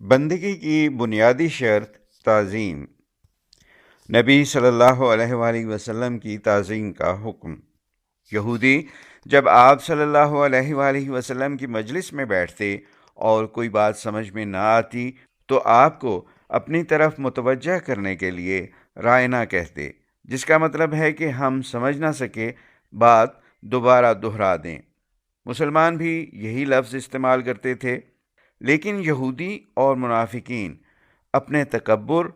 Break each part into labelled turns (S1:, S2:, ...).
S1: بندگی کی بنیادی شرط تعظیم۔ نبی صلی اللہ علیہ وآلہ وسلم کی تعظیم کا حکم۔ یہودی جب آپ صلی اللہ علیہ وآلہ وسلم کی مجلس میں بیٹھتے اور کوئی بات سمجھ میں نہ آتی تو آپ کو اپنی طرف متوجہ کرنے کے لیے رائنا کہتے، جس کا مطلب ہے کہ ہم سمجھ نہ سکے بات دوبارہ دہرا دیں۔ مسلمان بھی یہی لفظ استعمال کرتے تھے، لیکن یہودی اور منافقین اپنے تکبر،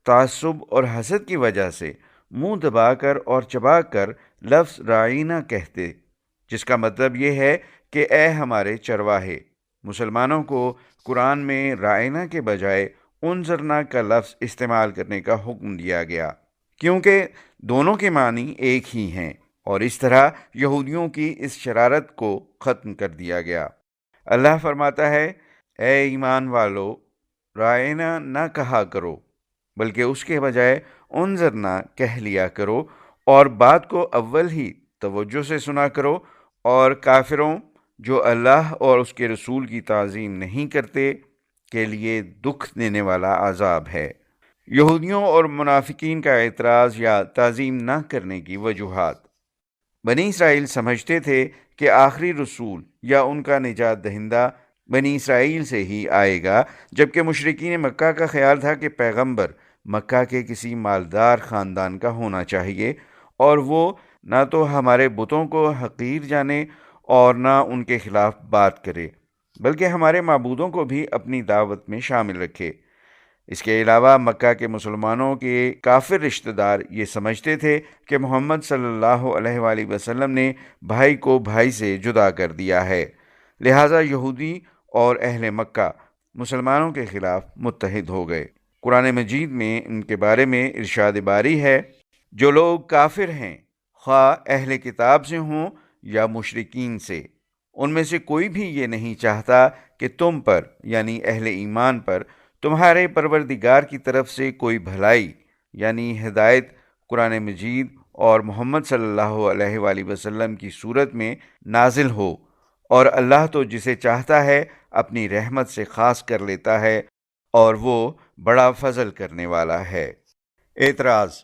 S1: تعصب اور حسد کی وجہ سے منہ دبا کر اور چبا کر لفظ رائنا کہتے، جس کا مطلب یہ ہے کہ اے ہمارے چرواہے۔ مسلمانوں کو قرآن میں رائنا کے بجائے انظرنا کا لفظ استعمال کرنے کا حکم دیا گیا، کیونکہ دونوں کے معنی ایک ہی ہیں، اور اس طرح یہودیوں کی اس شرارت کو ختم کر دیا گیا۔ اللہ فرماتا ہے، اے ایمان والو، رائنا نہ کہا کرو، بلکہ اس کے بجائے انظرنا کہہ لیا کرو، اور بات کو اول ہی توجہ سے سنا کرو، اور کافروں جو اللہ اور اس کے رسول کی تعظیم نہیں کرتے کے لیے دکھ دینے والا عذاب ہے۔ یہودیوں اور منافقین کا اعتراض یا تعظیم نہ کرنے کی وجوہات۔ بنی اسرائیل سمجھتے تھے کہ آخری رسول یا ان کا نجات دہندہ بنی اسرائیل سے ہی آئے گا، جبکہ مشرکین مکہ کا خیال تھا کہ پیغمبر مکہ کے کسی مالدار خاندان کا ہونا چاہیے، اور وہ نہ تو ہمارے بتوں کو حقیر جانے اور نہ ان کے خلاف بات کرے، بلکہ ہمارے معبودوں کو بھی اپنی دعوت میں شامل رکھے۔ اس کے علاوہ مکہ کے مسلمانوں کے کافر رشتہ دار یہ سمجھتے تھے کہ محمد صلی اللہ علیہ وآلہ وسلم نے بھائی کو بھائی سے جدا کر دیا ہے، لہٰذا یہودی اور اہل مکہ مسلمانوں کے خلاف متحد ہو گئے۔ قرآن مجید میں ان کے بارے میں ارشاد باری ہے، جو لوگ کافر ہیں، خواہ اہل کتاب سے ہوں یا مشرکین سے، ان میں سے کوئی بھی یہ نہیں چاہتا کہ تم پر یعنی اہل ایمان پر تمہارے پروردگار کی طرف سے کوئی بھلائی یعنی ہدایت قرآن مجید اور محمد صلی اللہ علیہ وآلہ وسلم کی صورت میں نازل ہو، اور اللہ تو جسے چاہتا ہے اپنی رحمت سے خاص کر لیتا ہے، اور وہ بڑا فضل کرنے والا ہے۔ اعتراض۔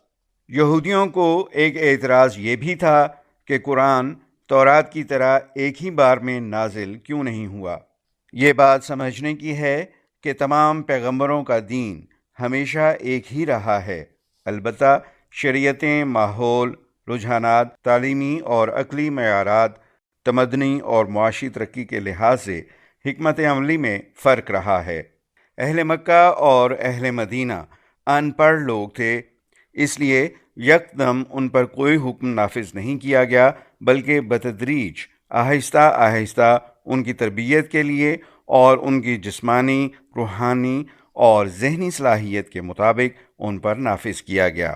S1: یہودیوں کو ایک اعتراض یہ بھی تھا کہ قرآن تورات کی طرح ایک ہی بار میں نازل کیوں نہیں ہوا۔ یہ بات سمجھنے کی ہے کہ تمام پیغمبروں کا دین ہمیشہ ایک ہی رہا ہے، البتہ شریعتیں، ماحول، رجحانات، تعلیمی اور عقلی معیارات، تمدنی اور معاشی ترقی کے لحاظ سے حکمت عملی میں فرق رہا ہے۔ اہل مکہ اور اہل مدینہ ان پڑھ لوگ تھے، اس لیے یکدم ان پر کوئی حکم نافذ نہیں کیا گیا، بلکہ بتدریج آہستہ آہستہ ان کی تربیت کے لیے اور ان کی جسمانی، روحانی اور ذہنی صلاحیت کے مطابق ان پر نافذ کیا گیا،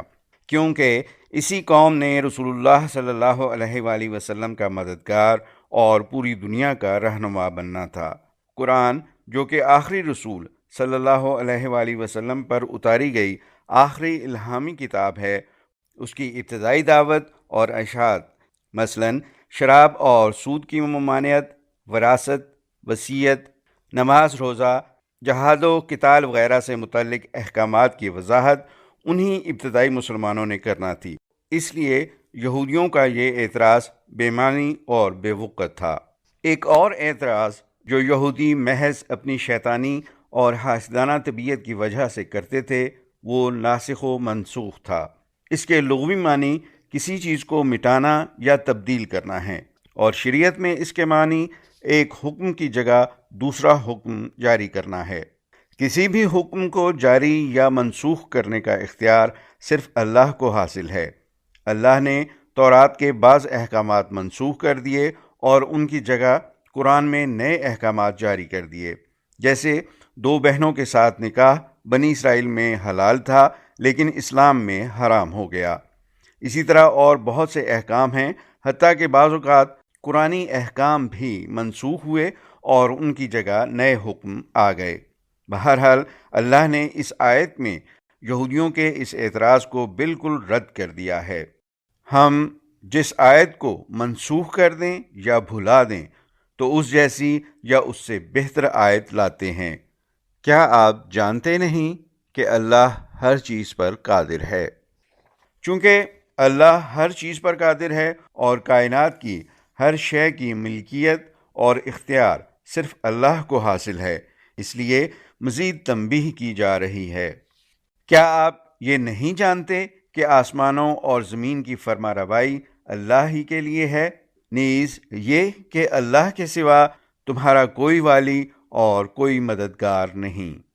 S1: کیونکہ اسی قوم نے رسول اللہ صلی اللہ علیہ وآلہ وسلم کا مددگار اور پوری دنیا کا رہنما بننا تھا۔ قرآن، جو کہ آخری رسول صلی اللہ علیہ وآلہ وسلم پر اتاری گئی آخری الہامی کتاب ہے، اس کی ابتدائی دعوت اور اشاعت، مثلاً شراب اور سود کی ممانعت، وراثت، وصیت، نماز، روزہ، جہاد و قتال وغیرہ سے متعلق احکامات کی وضاحت انہی ابتدائی مسلمانوں نے کرنا تھی، اس لیے یہودیوں کا یہ اعتراض بے معنی اور بے وقت تھا۔ ایک اور اعتراض جو یہودی محض اپنی شیطانی اور حاسدانہ طبیعت کی وجہ سے کرتے تھے، وہ ناسخ و منسوخ تھا۔ اس کے لغوی معنی کسی چیز کو مٹانا یا تبدیل کرنا ہے، اور شریعت میں اس کے معنی ایک حکم کی جگہ دوسرا حکم جاری کرنا ہے۔ کسی بھی حکم کو جاری یا منسوخ کرنے کا اختیار صرف اللہ کو حاصل ہے۔ اللہ نے تورات کے بعض احکامات منسوخ کر دیے اور ان کی جگہ قرآن میں نئے احکامات جاری کر دیے، جیسے دو بہنوں کے ساتھ نکاح بنی اسرائیل میں حلال تھا لیکن اسلام میں حرام ہو گیا۔ اسی طرح اور بہت سے احکام ہیں، حتیٰ کہ بعض اوقات قرآنی احکام بھی منسوخ ہوئے اور ان کی جگہ نئے حکم آ گئے۔ بہرحال اللہ نے اس آیت میں یہودیوں کے اس اعتراض کو بالکل رد کر دیا ہے۔ ہم جس آیت کو منسوخ کر دیں یا بھلا دیں تو اس جیسی یا اس سے بہتر آیت لاتے ہیں۔ کیا آپ جانتے نہیں کہ اللہ ہر چیز پر قادر ہے؟ چونکہ اللہ ہر چیز پر قادر ہے اور کائنات کی ہر شے کی ملکیت اور اختیار صرف اللہ کو حاصل ہے، اس لیے مزید تنبیہ کی جا رہی ہے۔ کیا آپ یہ نہیں جانتے کہ آسمانوں اور زمین کی فرما روائی اللہ ہی کے لیے ہے، نیز یہ کہ اللہ کے سوا تمہارا کوئی والی اور کوئی مددگار نہیں۔